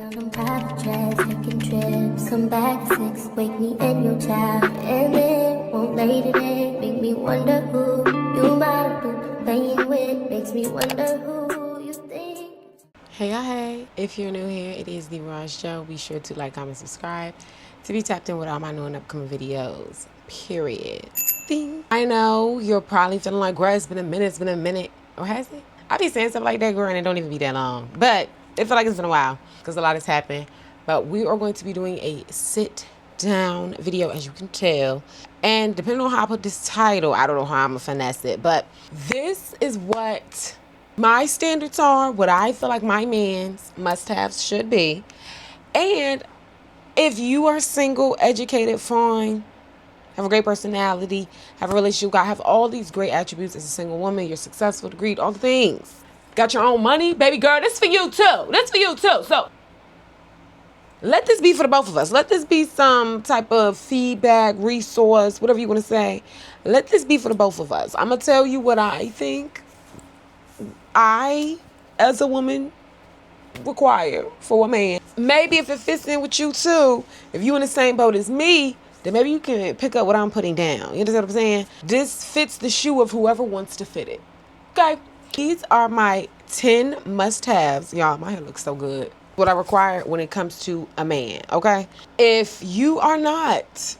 on private jets, taking trips. Come back at 6, wake me in your child. And then won't lay today, make me wonder who you might be playing with. Makes me wonder who you think. Hey y'all, hey. If you're new here, it is TheeRawestJo. Be sure to like, comment, subscribe to be tapped in with all my new and upcoming videos. Period. Ding. I know you're probably feeling like, girl, it's been a minute. Or has it? I be saying stuff like that, girl, and it don't even be that long. But it feel like it's been a while because a lot has happened. But we are going to be doing a sit down video, as you can tell. And depending on how I put this title, I don't know how I'm gonna finesse it. But this is what my standards are, what I feel like my man's must-haves should be. And if you are single, educated, fine, have a great personality, have a relationship, have all these great attributes as a single woman, you're successful, degreed, all the things. Got your own money, baby girl, this for you too. This for you too. So let this be for the both of us. Let this be some type of feedback, resource, whatever you want to say. Let this be for the both of us. I'm going to tell you what I think I, as a woman, require for a man. Maybe if it fits in with you too, if you in the same boat as me, then maybe you can pick up what I'm putting down. You understand what I'm saying? This fits the shoe of whoever wants to fit it. Okay? These are my 10 must-haves. Y'all, my hair looks so good. What I require when it comes to a man, okay? If you are not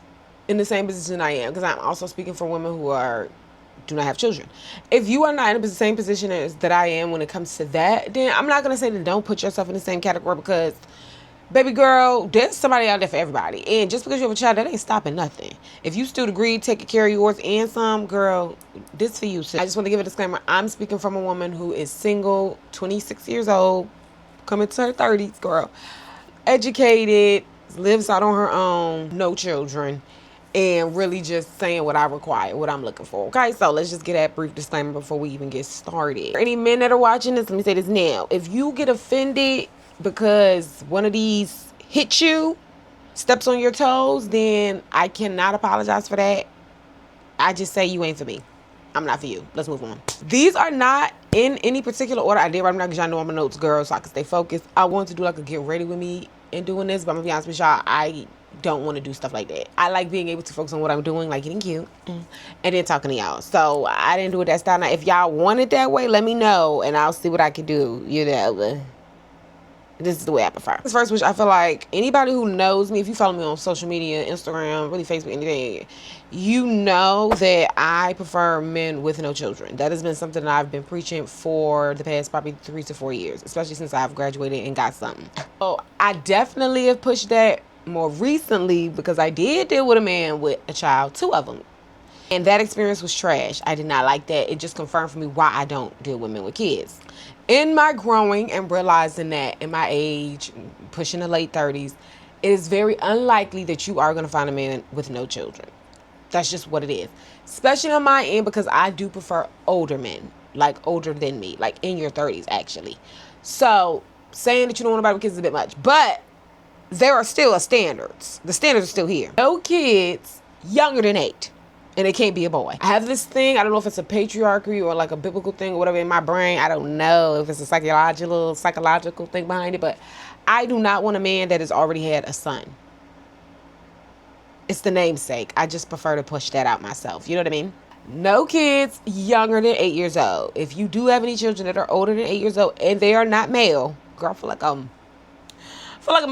in the same position I am, because I'm also speaking for women who do not have children. If you are not in the same position as that I am when it comes to that, then I'm not going to say that don't put yourself in the same category because, baby girl, there's somebody out there for everybody. And just because you have a child, that ain't stopping nothing. If you still agree taking care of yours and some, girl, this for you. So I just want to give a disclaimer. I'm speaking from a woman who is single, 26 years old, coming to her 30s, girl. Educated, lives out on her own, no children. And really just saying what I require, what I'm looking for. Okay, so let's just get that brief disclaimer before we even get started. For any men that are watching this, let me say this now. If you get offended because one of these hits you, steps on your toes, then I cannot apologize for that. I just say you ain't for me. I'm not for you. Let's move on. These are not in any particular order. I did write them down because y'all know I'm a notes girl, so I can stay focused. I want to do like a get ready with me in doing this, but I'm gonna be honest with y'all, I don't want to do stuff like that. I like being able to focus on what I'm doing, like getting cute, and then talking to y'all. So I didn't do it that style. Now, if y'all want it that way, let me know, and I'll see what I can do. You know, this is the way I prefer. This first, which I feel like anybody who knows me, if you follow me on social media, Instagram, really Facebook, anything, you know that I prefer men with no children. That has been something that I've been preaching for the past probably 3 to 4 years, especially since I've graduated and got something. So I definitely have pushed that more recently because I did deal with a man with a child, 2 of them. And that experience was trash. I did not like that. It just confirmed for me why I don't deal with men with kids. In my growing and realizing that in my age, pushing the late 30s, it is very unlikely that you are going to find a man with no children. That's just what it is. Especially on my end because I do prefer older men, like older than me, like in your 30s actually. So saying that you don't want nobody with kids is a bit much. But there are still standards. The standards are still here. No kids younger than 8. And it can't be a boy. I have this thing, I don't know if it's a patriarchy or like a biblical thing or whatever in my brain. I don't know if it's a psychological thing behind it, but I do not want a man that has already had a son. It's the namesake. I just prefer to push that out myself. You know what I mean? No kids younger than 8 years old. If you do have any children that are older than 8 years old and they are not male, girl, I feel like I'm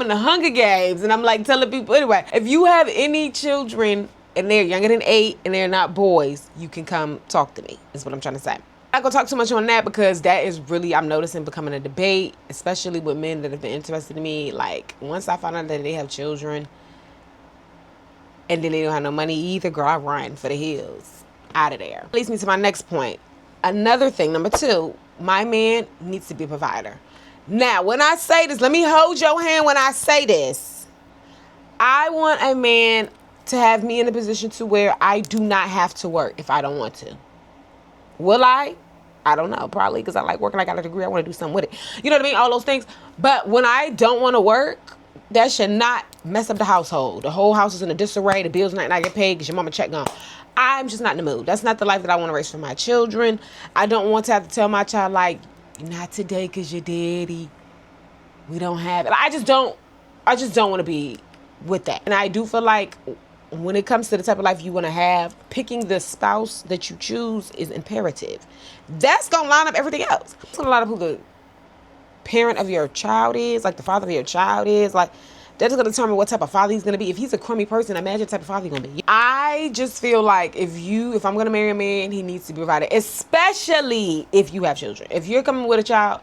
in the Hunger Games and I'm like telling people, anyway, if you have any children and they're younger than 8 and they're not boys, you can come talk to me, is what I'm trying to say. I'm not going to talk too much on that because that is really, I'm noticing, becoming a debate, especially with men that have been interested in me. Like, once I find out that they have children and then they don't have no money either, girl, I run for the hills. Out of there. Leads me to my next point. Another thing, number 2, my man needs to be a provider. Now, when I say this, let me hold your hand when I say this. I want a man to have me in a position to where I do not have to work if I don't want to. Will I? I don't know. Probably because I like working. I got a degree. I want to do something with it. You know what I mean? All those things. But when I don't want to work, that should not mess up the household. The whole house is in a disarray. The bills not get paid because your mama check gone. I'm just not in the mood. That's not the life that I want to raise for my children. I don't want to have to tell my child, like, not today because your daddy We don't have it. I just don't want to be with that. And I do feel like when it comes to the type of life you want to have, picking the spouse that you choose is imperative. That's going to line up everything else. It's going to line up who the parent of your child is, like the father of your child is. Like, that's going to determine what type of father he's going to be. If he's a crummy person, imagine the type of father he's going to be. I just feel like if I'm going to marry a man, he needs to be provided, especially if you have children. If you're coming with a child,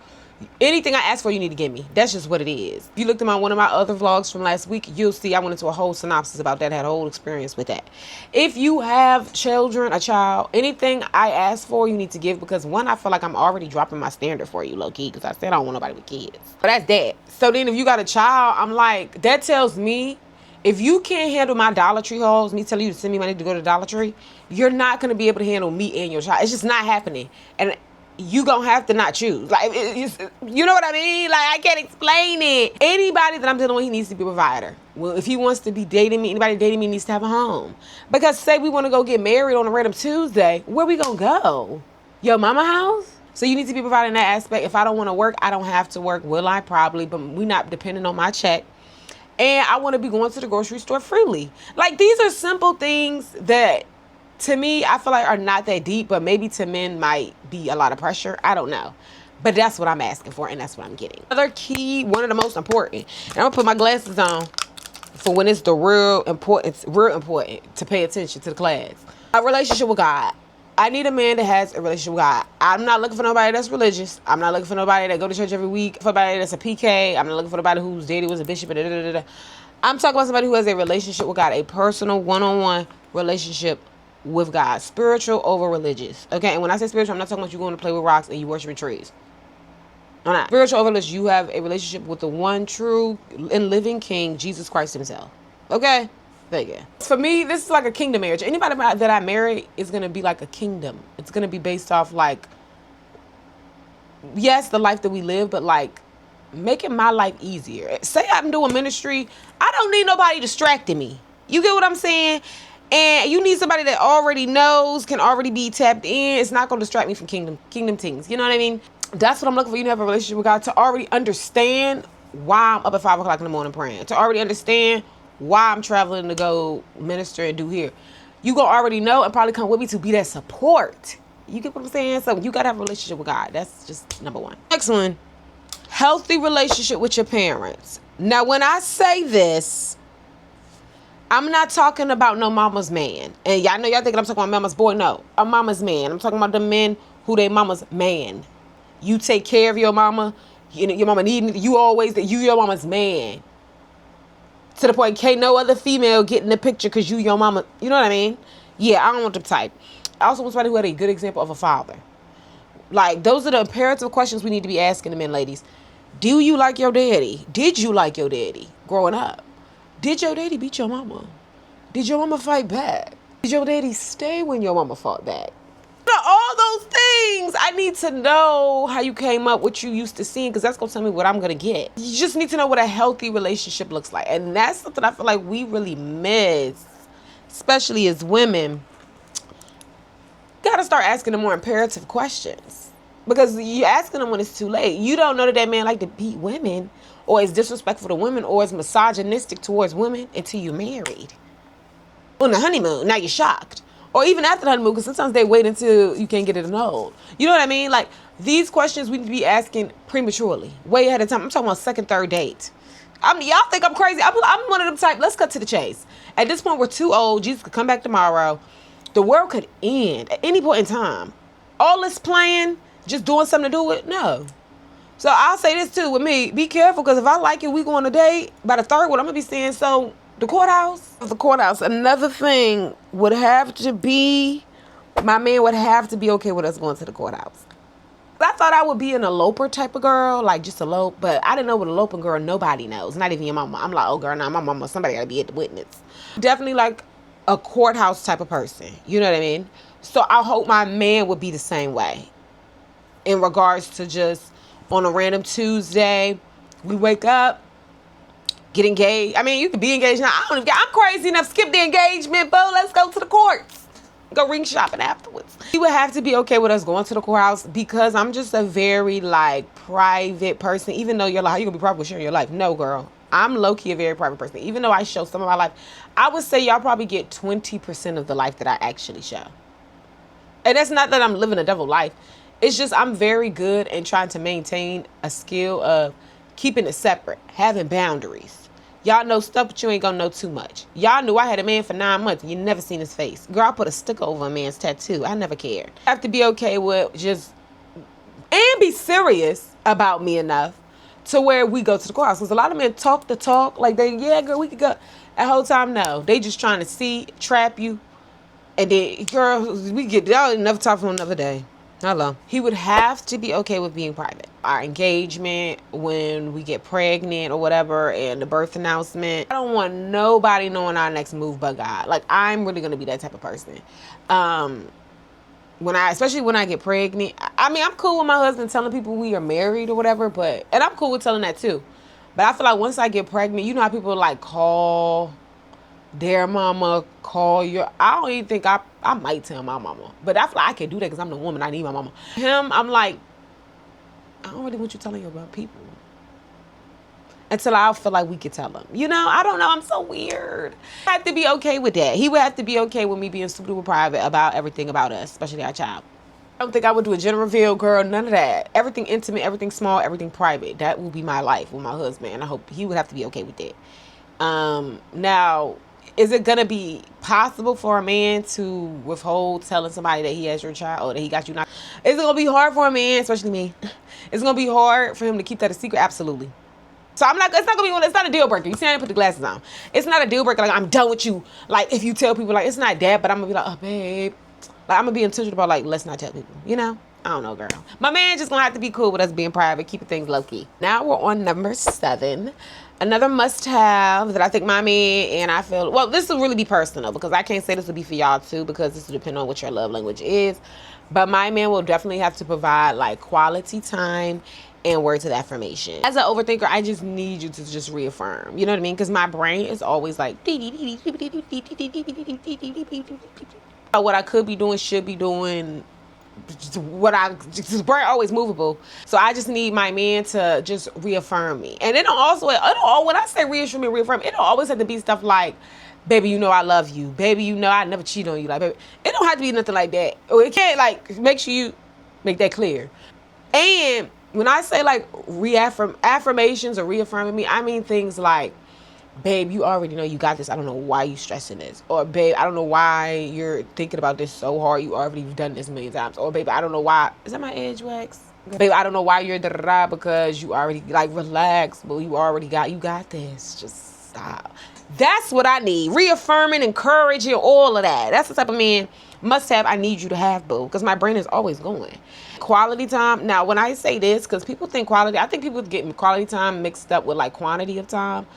anything I ask for, you need to give me. That's just what it is. If you looked at one of my other vlogs from last week, you'll see I went into a whole synopsis about that, had a whole experience with that. If you have children, a child, anything I ask for, you need to give, because one, I feel like I'm already dropping my standard for you, low-key, because I said I don't want nobody with kids. But that's that. So then if you got a child, I'm like, that tells me, if you can't handle my Dollar Tree hauls, me telling you to send me money to go to Dollar Tree, you're not going to be able to handle me and your child. It's just not happening. And you gonna have to not choose. Like, you know what I mean? Like, I can't explain it. Anybody that I'm dealing with, he needs to be a provider. Well, if he wants to be dating me, anybody dating me needs to have a home. Because say we want to go get married on a random Tuesday, where we gonna go? Your mama house? So you need to be providing that aspect. If I don't want to work, I don't have to work. Will I? Probably, but we not depending on my check. And I want to be going to the grocery store freely. Like, these are simple things that, to me, I feel like are not that deep, but maybe to men might be a lot of pressure. I don't know. But that's what I'm asking for, and that's what I'm getting. Another key, one of the most important, and I'm going to put my glasses on for when it's the real important to pay attention to the class. A relationship with God. I need a man that has a relationship with God. I'm not looking for nobody that's religious. I'm not looking for nobody that go to church every week. For nobody that's a PK. I'm not looking for nobody whose daddy was a bishop. I'm talking about somebody who has a relationship with God, a personal one-on-one relationship with God. Spiritual over religious. Okay, and when I say spiritual, I'm not talking about you going to play with rocks and you worshiping trees. I'm not. Spiritual over religious, you have a relationship with the one true and living King, Jesus Christ himself. Okay? Thank you. For me, this is like a kingdom marriage. Anybody that I marry is going to be like a kingdom. It's going to be based off, like, yes, the life that we live, but like making my life easier. Say I'm doing ministry, I don't need nobody distracting me. You get what I'm saying? And you need somebody that already knows, can already be tapped in. It's not going to distract me from kingdom things. You know what I mean? That's what I'm looking for. You to have a relationship with God, to already understand why I'm up at 5 o'clock in the morning praying, to already understand why I'm traveling to go minister and do here. You gonna already know and probably come with me to be that support. You get what I'm saying? So you gotta have a relationship with God. That's just number one. Next one, healthy relationship with your parents. Now, when I say this, I'm not talking about no mama's man. And y'all know y'all thinking I'm talking about mama's boy. No, a mama's man. I'm talking about the men who they mama's man. You take care of your mama. Your mama needing you always, that you your mama's man. To the point, can't no other female get in the picture because you your mama. You know what I mean? Yeah, I don't want the type. I also want somebody who had a good example of a father. Like, those are the imperative questions we need to be asking the men, ladies. Do you like your daddy? Did you like your daddy growing up? Did your daddy beat your mama? Did your mama fight back? Did your daddy stay when your mama fought back? All those things, I need to know how you came up, what you used to seeing, because that's going to tell me what I'm going to get. You just need to know what a healthy relationship looks like. And that's something I feel like we really miss, especially as women. Got to start asking them more imperative questions, because you're asking them when it's too late. You don't know that man like to beat women, or is disrespectful to women, or is misogynistic towards women until you're married. On the honeymoon, now you're shocked. Or even after the honeymoon, because sometimes they wait until you can't get it annulled. You know what I mean? Like, these questions we need to be asking prematurely, way ahead of time. I'm talking about second, third date. Y'all think I'm crazy. I'm one of them type, let's cut to the chase. At this point, we're too old. Jesus could come back tomorrow. The world could end at any point in time. All this playing, just doing something to do it, no. So I'll say this too with me. Be careful, because if I like it, we go on a date. By the third one, I'm going to be saying, so the courthouse. The courthouse. Another thing would have to be, my man would have to be okay with us going to the courthouse. I thought I would be an eloper type of girl, like just elope, but I didn't know what eloping girl nobody knows, not even your mama. I'm like, oh girl, nah, my mama, somebody gotta be at the witness. Definitely like a courthouse type of person, you know what I mean? So I hope my man would be the same way in regards to just on a random Tuesday, we wake up, get engaged. I mean, you could be engaged now. I'm crazy enough, skip the engagement, bro. Let's go to the courts. Go ring shopping afterwards. He would have to be okay with us going to the courthouse because I'm just a very like private person. Even though you're like, how you gonna be private with sharing your life? No, girl. I'm low-key a very private person. Even though I show some of my life, I would say y'all probably get 20% of the life that I actually show. And that's not that I'm living a double life. It's just I'm very good in trying to maintain a skill of keeping it separate, having boundaries. Y'all know stuff, but you ain't gonna know too much. Y'all knew I had a man for 9 months and you never seen his face. Girl, I put a sticker over a man's tattoo. I never cared. I have to be okay with just, and be serious about me enough to where we go to the courthouse. Because a lot of men talk the talk, like they, yeah, girl, we could go. That whole time, no. They just trying to see, trap you. And then, girl, we get, y'all never talk for another day. Hello. He would have to be okay with being private. Our engagement, when we get pregnant or whatever, and the birth announcement. I don't want nobody knowing our next move but God. Like, I'm really going to be that type of person. Especially when I get pregnant. I mean, I'm cool with my husband telling people we are married or whatever, and I'm cool with telling that too. But I feel like once I get pregnant, you know how people like call their mama, call your, I don't even think I might tell my mama. But I feel like I can do that because I'm the woman. I need my mama. Him, I'm like, I don't really want you telling you about people. Until I feel like we could tell him. You know, I don't know. I'm so weird. I have to be okay with that. He would have to be okay with me being super private about everything about us, especially our child. I don't think I would do a gender reveal, girl, none of that. Everything intimate, everything small, everything private. That will be my life with my husband. And I hope he would have to be okay with that. Now, is it going to be possible for a man to withhold telling somebody that he has your child or that he got you? Not? Is it going to be hard for a man, especially me? It's going to be hard for him to keep that a secret? Absolutely. So I'm not, it's not going to be, it's not a deal breaker. You see, I didn't put the glasses on. It's not a deal breaker. Like, I'm done with you. Like, if you tell people, like, it's not that, but I'm going to be like, oh, babe. Like, I'm going to be intentional about, like, let's not tell people. You know? I don't know, girl. My man just going to have to be cool with us being private, keeping things low-key. Now we're on number 7. Another must-have that I think my man and I feel, well, this will really be personal because I can't say this will be for y'all too because this will depend on what your love language is. But my man will definitely have to provide like quality time and words of affirmation. As an overthinker, I just need you to just reaffirm. You know what I mean? Because my brain is always like, what I could be doing, should be doing, brain always movable. So I just need my man to just reaffirm me. And when I say reassure me, reaffirm, it don't always have to be stuff like, baby, you know I love you. Baby, you know I never cheat on you. Like, baby, it don't have to be nothing like that. Or it can't, like, make sure you make that clear. And when I say like affirmations or reaffirming me, I mean things like, babe, you already know you got this. I don't know why you stressing this. Or, babe, I don't know why you're thinking about this so hard. You already done this a million times. Or, babe, I don't know why. Is that my edge wax? Babe, I don't know why you're da-da-da because you already, like, relax. But you got this. Just stop. That's what I need. Reaffirming, encouraging, all of that. That's the type of man must have I need you to have, boo. Because my brain is always going. Quality time. Now, when I say this, because people think quality, I think people get quality time mixed up with, like, quantity of time.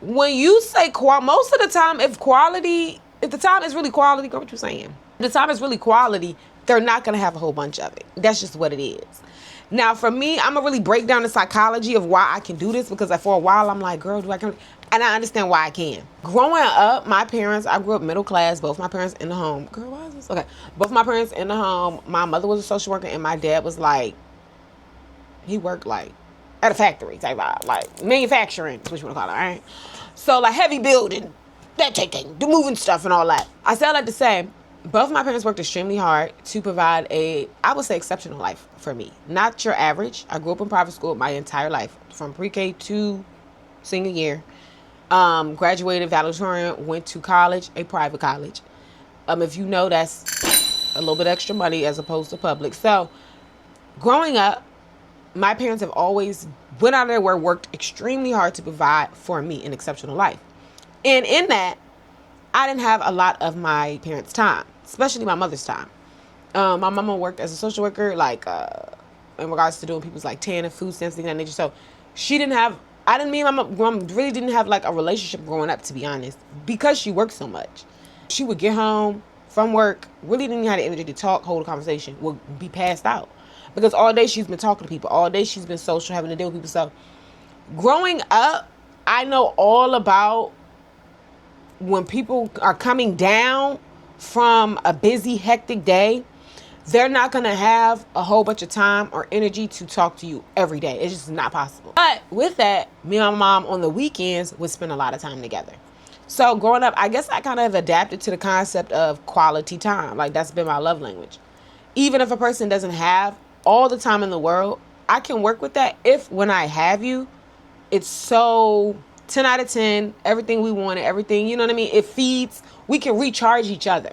When you say most of the time, if the time is really quality, girl, what you saying? If the time is really quality, they're not going to have a whole bunch of it. That's just what it is. Now, for me, I'm going to really break down the psychology of why I can do this because for a while, I'm like, girl, and I understand why I can. Growing up, I grew up middle class, both my parents in the home. Girl, why is this? Okay. Both my parents in the home. My mother was a social worker and my dad was like, he worked like at a factory type vibe, like manufacturing, is what you want to call it, all right? So like heavy building, that thing, the moving stuff and all that. I say all that to say, both my parents worked extremely hard to provide I would say, exceptional life for me. Not your average. I grew up in private school my entire life, from pre-K to senior year. Graduated valedictorian, went to college, a private college. If you know, that's a little bit extra money as opposed to public. So growing up, my parents have always went out of their work, worked extremely hard to provide for me an exceptional life. And in that, I didn't have a lot of my parents' time, especially my mother's time. My mama worked as a social worker, like in regards to doing people's like tan and food stamps, things of that nature. So my mom really didn't have like a relationship growing up, to be honest, because she worked so much. She would get home from work, really didn't have the energy to talk, hold a conversation, would be passed out. Because all day she's been talking to people. All day she's been social, having to deal with people. So growing up, I know all about when people are coming down from a busy, hectic day, they're not going to have a whole bunch of time or energy to talk to you every day. It's just not possible. But with that, me and my mom on the weekends would spend a lot of time together. So growing up, I guess I kind of adapted to the concept of quality time. Like, that's been my love language. Even if a person doesn't have all the time in the world, I can work with that if when I have you, it's so 10 out of 10, everything we wanted, everything, you know what I mean? It feeds, we can recharge each other.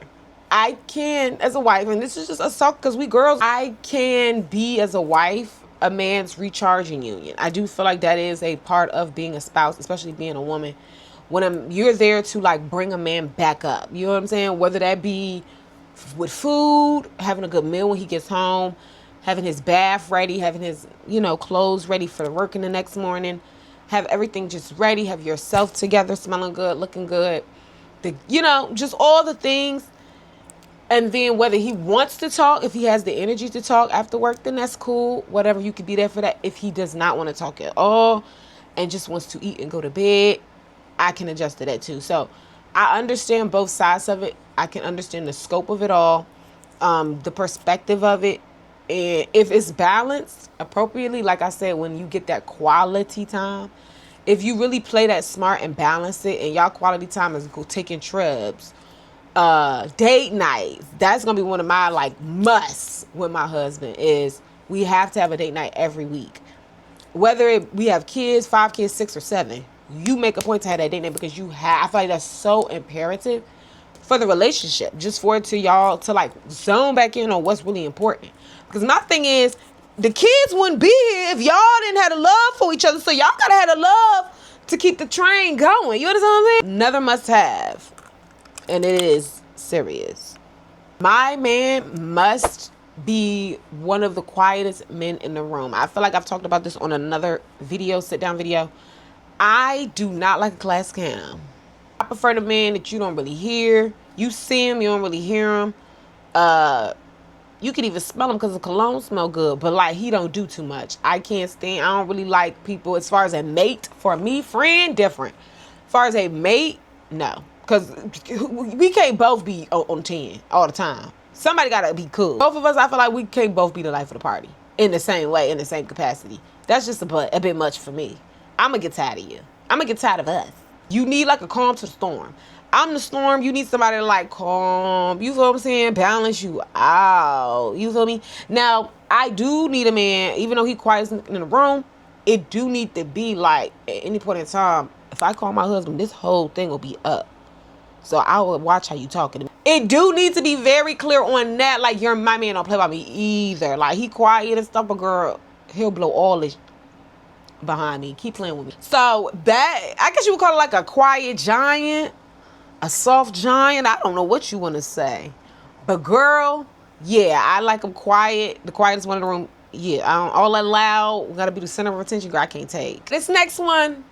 I can, as a wife, and this is just a suck because we girls, I can be, as a wife, a man's recharging union. I do feel like that is a part of being a spouse, especially being a woman. When you're there to like bring a man back up, you know what I'm saying? Whether that be with food, having a good meal when he gets home, having his bath ready, having his, clothes ready for working the next morning, have everything just ready, have yourself together, smelling good, looking good, just all the things. And then whether he wants to talk, if he has the energy to talk after work, then that's cool. Whatever, you could be there for that. If he does not want to talk at all and just wants to eat and go to bed, I can adjust to that too. So I understand both sides of it. I can understand the scope of it all, the perspective of it. And if it's balanced appropriately, like I said, when you get that quality time, if you really play that smart and balance it, and y'all quality time is taking trips, date nights, that's gonna be one of my like musts with my husband. Is we have to have a date night every week, whether we have kids, 5 kids, 6 or 7. You make a point to have that date night because I feel like that's so imperative for the relationship, just for it to y'all to like zone back in on what's really important. Because my thing is, the kids wouldn't be here if y'all didn't have a love for each other. So y'all gotta have a love to keep the train going. You understand what I'm saying? Another must have, and it is serious. My man must be one of the quietest men in the room. I feel like I've talked about this on another video, sit down video. I do not like a class cam. I prefer the man that you don't really hear. You see him, you don't really hear him. You can even smell him because the cologne smell good, but like he don't do too much. I don't really like people, as far as a mate, for me, friend, different. As far as a mate, no. Because we can't both be on 10 all the time. Somebody got to be cool. Both of us, I feel like we can't both be the life of the party in the same way, in the same capacity. That's just a bit much for me. I'm going to get tired of you. I'm going to get tired of us. You need like a calm to the storm. I'm the storm. You need somebody to like calm. You feel what I'm saying? Balance you out. You feel me? Now, I do need a man, even though he quiet in the room, it do need to be like, at any point in time, if I call my husband, this whole thing will be up. So I will watch how you talking to me. It do need to be very clear on that. Like, my man don't play by me either. Like, he quiet and stuff, but girl, he'll blow all this behind me. Keep playing with me. So that, I guess you would call it like a quiet giant, a soft giant. I don't know what you want to say, but girl, yeah, I like him quiet. The quietest one in the room. Yeah, all that loud. We gotta be the center of attention. Girl, I can't take this next one.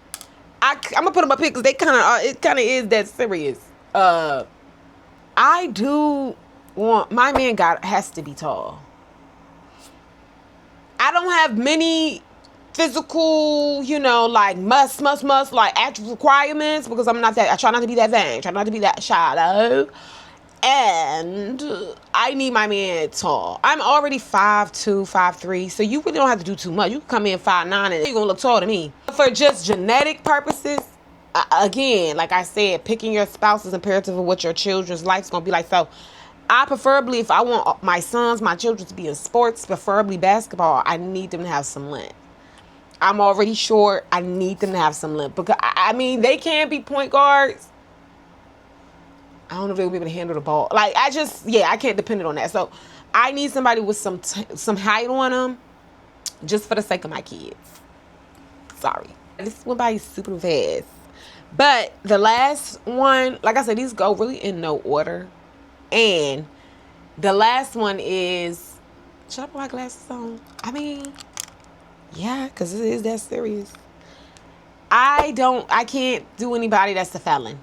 I'm gonna put them up here because they it kind of is that serious. I do want my man has to be tall. I don't have many physical, like must like actual requirements, because I'm not that. I try not to be that vain. Try not to be that shallow. And I need my man tall. I'm already 5'2", 5'3", so you really don't have to do too much. You can come in 5'9", and you're gonna look tall to me. For just genetic purposes, again, like I said, picking your spouse is imperative of what your children's life's gonna be like. So I preferably, if I want my children to be in sports, preferably basketball, I need them to have some length. I'm already short. I need them to have some length, because I mean, they can be point guards. I don't know if they'll be able to handle the ball. Like, I can't depend on that. So I need somebody with some height on them, just for the sake of my kids. Sorry. This went by super fast. But the last one, like I said, these go really in no order. And the last one is, should I put my glasses on? I mean, yeah, because it is that serious. I can't do anybody that's a felon.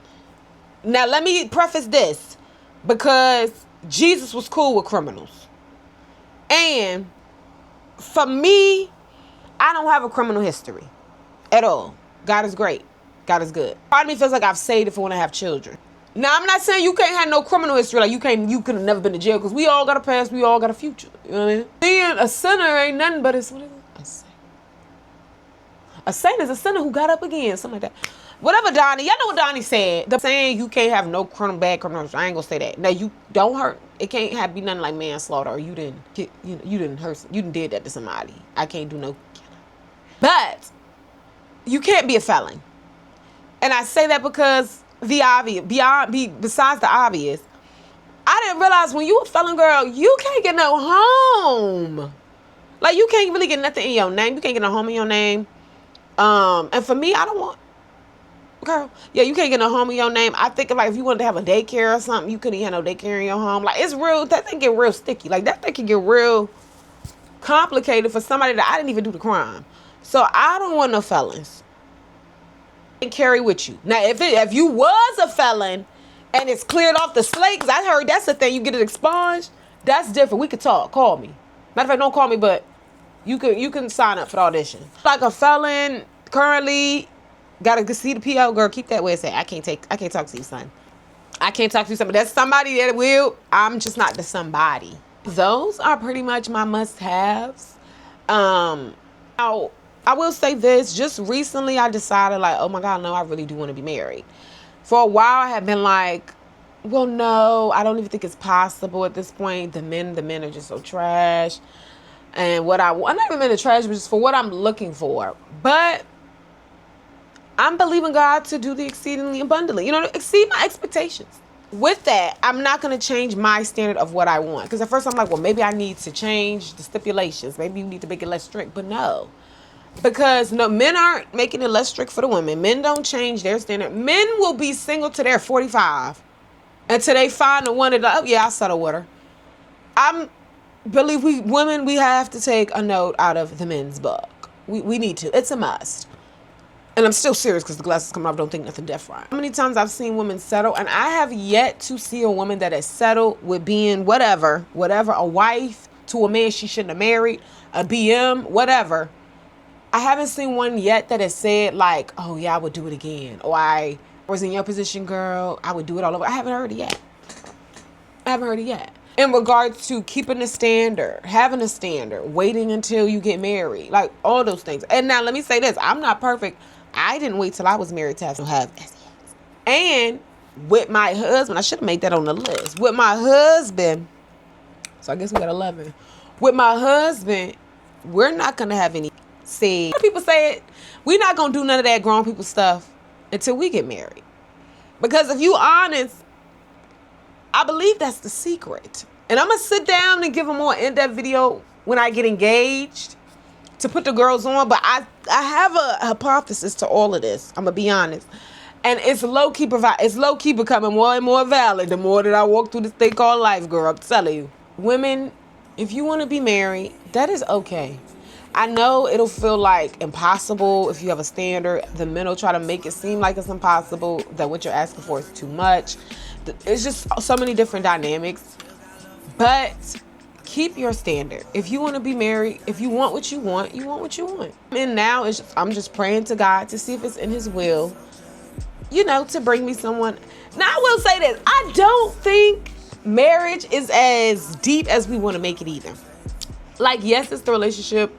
Now, let me preface this, because Jesus was cool with criminals. And for me, I don't have a criminal history at all. God is great. God is good. Part of me feels like I've saved it for when I have children. Now, I'm not saying you can't have no criminal history. Like, you could have never been to jail, because we all got a past, we all got a future. You know what I mean? Being a sinner ain't nothing but what is it? A saint. A saint is a sinner who got up again, something like that. Whatever, Donnie. Y'all know what Donnie said. The saying you can't have no bad criminal history. I ain't gonna say that. Now, you don't hurt. It can't be nothing like manslaughter, or you didn't hurt. You didn't did that to somebody. I can't do no killing. But you can't be a felon. And I say that because besides the obvious, I didn't realize when you a felon, girl, you can't get no home. Like, you can't really get nothing in your name. You can't get no home in your name. And for me, I don't want, girl, yeah, you can't get no home in your name. I think if you wanted to have a daycare or something, you couldn't have no daycare in your home. Like, it's real, that thing get real sticky. Like, that thing can get real complicated for somebody that I didn't even do the crime. So I don't want no felons. And carry with you. Now, if you was a felon and it's cleared off the slate, because I heard that's the thing, you get it expunged, that's different. We could talk. Call me. Matter of fact, don't call me, but you can sign up for the audition. Like a felon, currently, gotta see the PO, girl. Keep that where it's at. I can't talk to you, son. I can't talk to you, son. But that's somebody that will. I'm just not the somebody. Those are pretty much my must-haves. Now, I will say this, just recently I decided, like, oh my God, no, I really do want to be married. For a while I have been like, well, no, I don't even think it's possible at this point. The men are just so trash. And I'm not even in the trash, but just for what I'm looking for. But I'm believing God to do the exceedingly abundantly, exceed my expectations. With that, I'm not going to change my standard of what I want. Because at first I'm like, well, maybe I need to change the stipulations. Maybe you need to make it less strict. But no. Because no, men aren't making it less strict for the women. Men don't change their standard. Men will be single till they're 45 until they find the one that, oh yeah, I'll settle with her. I believe we have to take a note out of the men's book. We need to. It's a must. And I'm still serious because the glasses coming off. Don't think nothing different. How many times I've seen women settle, and I have yet to see a woman that has settled with being whatever, a wife to a man she shouldn't have married, a BM, whatever. I haven't seen one yet that has said, like, oh, yeah, I would do it again. Or I was in your position, girl. I would do it all over. I haven't heard it yet. In regards to keeping a standard, having a standard, waiting until you get married, like all those things. And now let me say this. I'm not perfect. I didn't wait till I was married to have SEX. And with my husband, I should have made that on the list. With my husband, so I guess we got 11. With my husband, we're not going to have any sex. People say it. We're not going to do none of that grown people stuff until we get married. Because if you honest, I believe that's the secret. And I'm going to sit down and give a more in-depth video when I get engaged to put the girls on. But I have a hypothesis to all of this. I'm going to be honest. And it's low-key becoming more and more valid the more that I walk through this thing called life, girl. I'm telling you. Women, if you want to be married, that is okay. I know it'll feel like impossible if you have a standard. The men will try to make it seem like it's impossible, that what you're asking for is too much. It's just so many different dynamics. But keep your standard. If you want to be married, if you want what you want, you want what you want. And now I'm just praying to God to see if it's in his will, to bring me someone. Now, I will say this. I don't think marriage is as deep as we want to make it either. Like, yes, it's the relationship.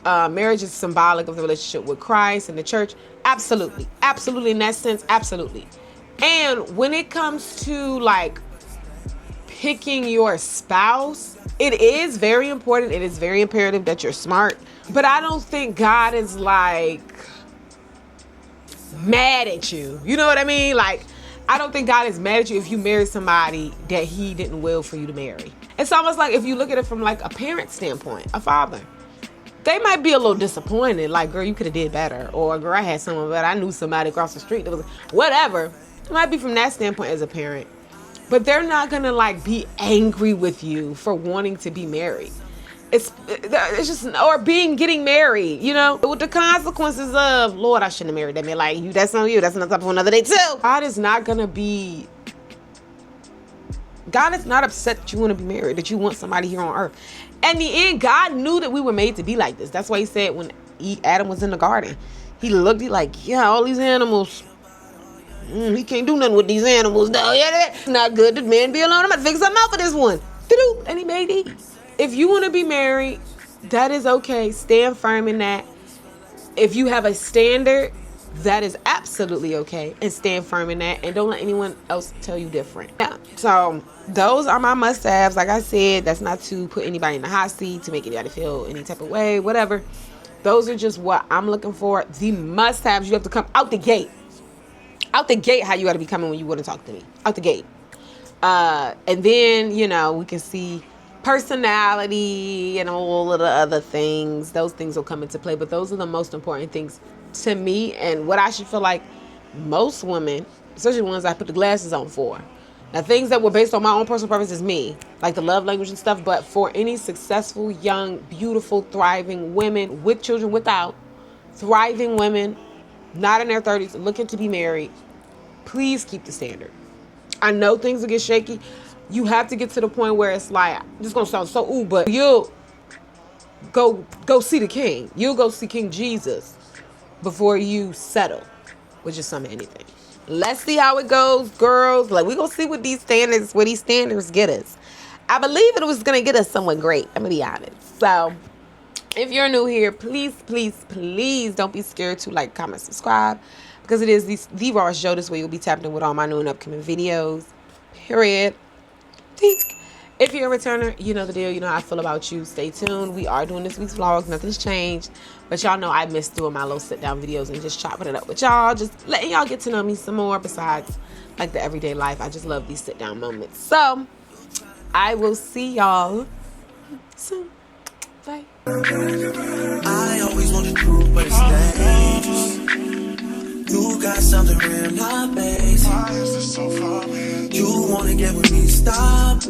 Marriage is symbolic of the relationship with Christ and the church. Absolutely. Absolutely. In that sense, absolutely. And when it comes to like picking your spouse, it is very important. It is very imperative that you're smart. But I don't think God is like mad at you. You know what I mean? Like, I don't think God is mad at you if you marry somebody that he didn't will for you to marry. It's almost like if you look at it from like a parent standpoint, a father. They might be a little disappointed. Like, girl, you could have did better. Or, girl, I had someone, but I knew somebody across the street that was whatever. It might be from that standpoint as a parent. But they're not going to, like, be angry with you for wanting to be married. It's just, or getting married, with the consequences of, Lord, I shouldn't have married that man. Like, that's on you. That's another for another day, too. God is not upset that you want to be married, that you want somebody here on earth. In the end, God knew that we were made to be like this. That's why he said when Adam was in the garden, he looked, like, yeah, all these animals, He can't do nothing with these animals, though. Yeah, that's not good. The man be alone. I'm gonna figure something out for this one. And he made these. If you want to be married, that is okay. Stand firm in that. If you have a standard, that is absolutely okay. And stand firm in that. And don't let anyone else tell you different. Yeah. So those are my must-haves. Like I said, that's not to put anybody in the hot seat, to make anybody feel any type of way, whatever. Those are just what I'm looking for. The must-haves. You have to come out the gate. Out the gate, how you got to be coming when you want to talk to me. Out the gate. And then, you know, we can see personality and all of the other things. Those things will come into play. But those are the most important things to me, and what I should feel like most women, especially the ones I put the glasses on for. Now, things that were based on my own personal preference is me, like the love language and stuff. But for any successful, young, beautiful, thriving women with children, without, thriving women, not in their 30s, looking to be married, please keep the standard. I know things will get shaky. You have to get to the point where it's like, this is going to sound so ooh, but you'll go see the king. You'll go see King Jesus before you settle with just some of anything. Let's see how it goes, girls. Like, we're going to see what these standards get us. I believe it was going to get us somewhat great. I'm going to be honest. So, if you're new here, please, please, please don't be scared to like, comment, subscribe. Because it is TheeRawestJo. This way you'll be tapped in with all my new and upcoming videos. Period. If you're a returner, you know the deal. You know how I feel about you. Stay tuned. We are doing this week's vlogs. Nothing's changed. But y'all know I miss doing my little sit-down videos and just chopping it up with y'all. Just letting y'all get to know me some more besides like the everyday life. I just love these sit-down moments. So, I will see y'all soon. Bye. I always want the truth, but it's dangerous. You got something real, not basic. Why is this so far, man? You wanna get with me, stop.